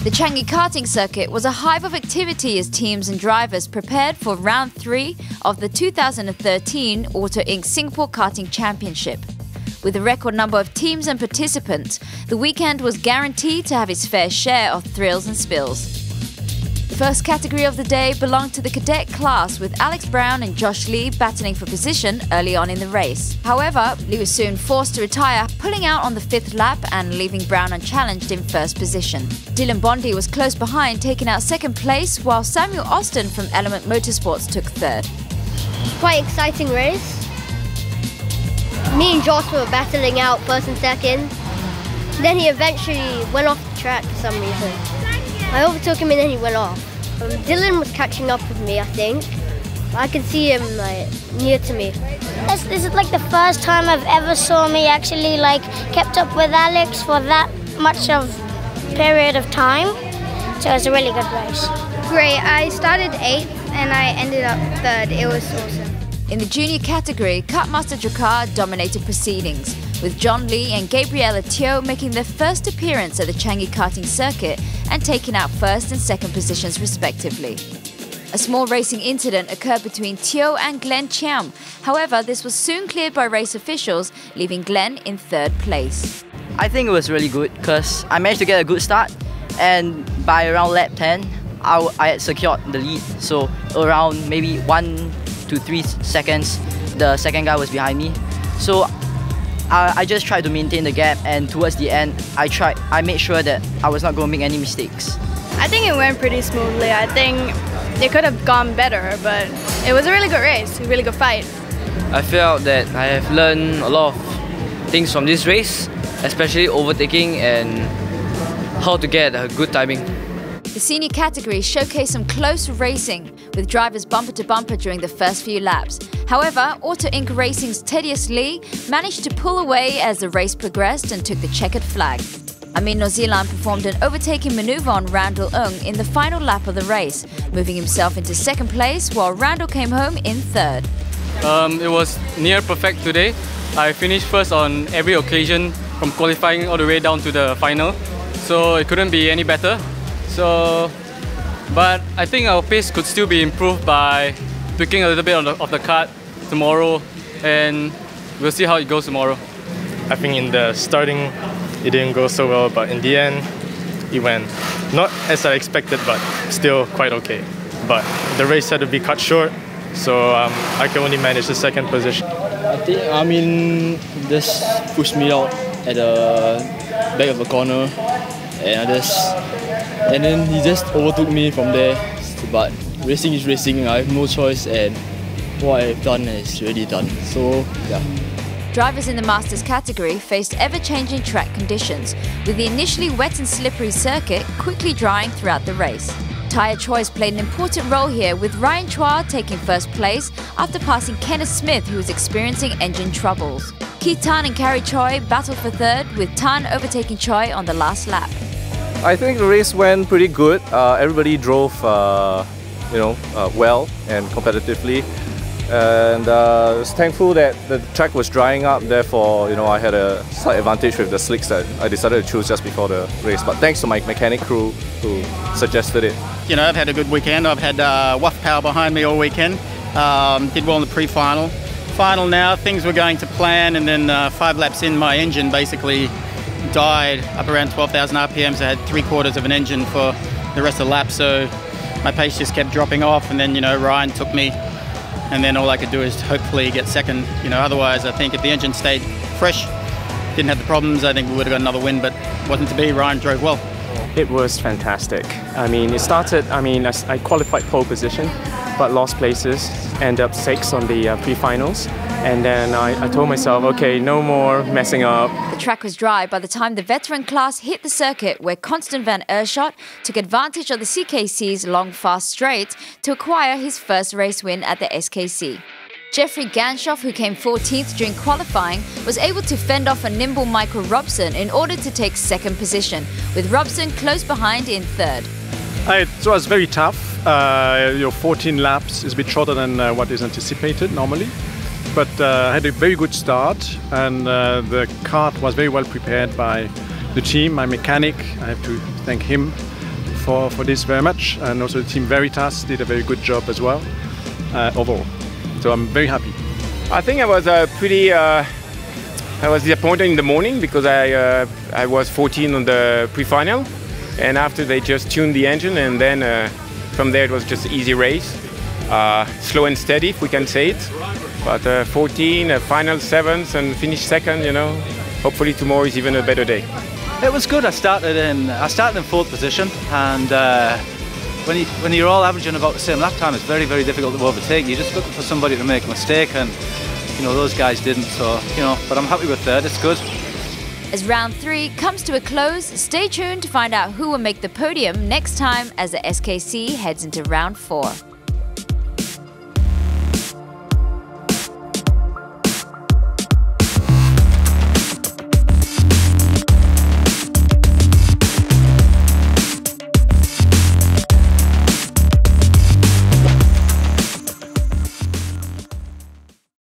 The Changi Karting Circuit was a hive of activity as teams and drivers prepared for round 3 of the 2013 AUTOINC Singapore Karting Championship. With a record number of teams and participants, the weekend was guaranteed to have its fair share of thrills and spills. The first category of the day belonged to the cadet class, with Alex Brown and Josh Lee battling for position early on in the race. However, Lee was soon forced to retire, pulling out on the 5th lap and leaving Brown unchallenged in first position. Dylan Bondi was close behind, taking out 2nd place, while Samuel Austin from Element Motorsports took 3rd. Quite exciting race. Me and Josh were battling out 1st and 2nd. Then he eventually went off the track for some reason. I overtook him and then he went off. Dylan was catching up with me, I think. I could see him near to me. This is like the first time I've ever saw me actually kept up with Alex for that much of period of time. So it was a really good race. Great. I started 8th and I ended up 3rd. It was awesome. In the junior category, Kartmaster Drakar dominated proceedings, with John Lee and Gabriella Teo making their first appearance at the Changi Karting Circuit and taking out 1st and 2nd positions respectively. A small racing incident occurred between Teo and Glenn Chiam. However, this was soon cleared by race officials, leaving Glenn in 3rd place. I think it was really good because I managed to get a good start, and by around lap 10, I had secured the lead. So around maybe 1 to 3 seconds, the second guy was behind me. So I just tried to maintain the gap, and towards the end, I made sure that I was not going to make any mistakes. I think it went pretty smoothly. I think it could have gone better, but it was a really good race, a really good fight. I felt that I have learned a lot of things from this race, especially overtaking and how to get a good timing. The senior category showcased some close racing, with drivers bumper to bumper during the first few laps. However, AUTOINC Racing's Thaddeus Lee managed to pull away as the race progressed and took the checkered flag. Amin Nozilan performed an overtaking manoeuvre on Randall Ng in the final lap of the race, moving himself into 2nd place, while Randall came home in 3rd. It was near perfect today. I finished 1st on every occasion, from qualifying all the way down to the final, so it couldn't be any better. But I think our pace could still be improved by tweaking a little bit of the kart tomorrow, and we'll see how it goes tomorrow. I think in the starting it didn't go so well, but in the end it went not as I expected, but still quite okay. But the race had to be cut short, so I can only manage the 2nd position. I think Amin just pushed me out at the back of the corner, and then he just overtook me from there. But racing is racing, I have no choice, and what I've done is already done. So yeah. Drivers in the Masters category faced ever-changing track conditions, with the initially wet and slippery circuit quickly drying throughout the race. Tyre choice played an important role here, with Ryan Chua taking 1st place after passing Kenneth Smith, who was experiencing engine troubles. Keith Tan and Carrie Choi battled for 3rd, with Tan overtaking Choi on the last lap. I think the race went pretty good. Everybody drove well and competitively. And I was thankful that the track was drying up, therefore I had a slight advantage with the slicks that I decided to choose just before the race. But thanks to my mechanic crew who suggested it. I've had a good weekend. I've had WAF power behind me all weekend. Did well in the pre-final. Final now, things were going to plan, and then 5 laps in, my engine basically died up around 12,000 RPMs. I had 3/4 of an engine for the rest of the lap, so my pace just kept dropping off, and then Ryan took me, and then all I could do is hopefully get 2nd. Otherwise I think if the engine stayed fresh, didn't have the problems, I think we would have got another win, but wasn't to be. Ryan drove well. It was fantastic. It started, I qualified pole position, but lost places, ended up 6th on the pre-finals. And then I told myself, okay, no more messing up. The track was dry by the time the veteran class hit the circuit, where Constant van Erschot took advantage of the SKC's long, fast straight to acquire his 1st race win at the SKC. Jeffrey Ganshoff, who came 14th during qualifying, was able to fend off a nimble Michael Robson in order to take 2nd position, with Robson close behind in 3rd. It was very tough. 14 laps is a bit shorter than what is anticipated normally. But I had a very good start, and the kart was very well prepared by the team, my mechanic. I have to thank him for this very much, and also the team Veritas did a very good job as well overall. So I'm very happy. I think I was I was disappointed in the morning because I was 14 on the pre-final, and after they just tuned the engine, and then from there it was just an easy race, slow and steady, if we can say it. But 14, final 7th, and finish 2nd. You know, hopefully tomorrow is even a better day. It was good. I started in 4th position, and when you're all averaging about the same lap time, it's very, very difficult to overtake. You're just looking for somebody to make a mistake, and you know those guys didn't. So but I'm happy with 3rd. It's good. As round 3 comes to a close, stay tuned to find out who will make the podium next time as the SKC heads into round 4.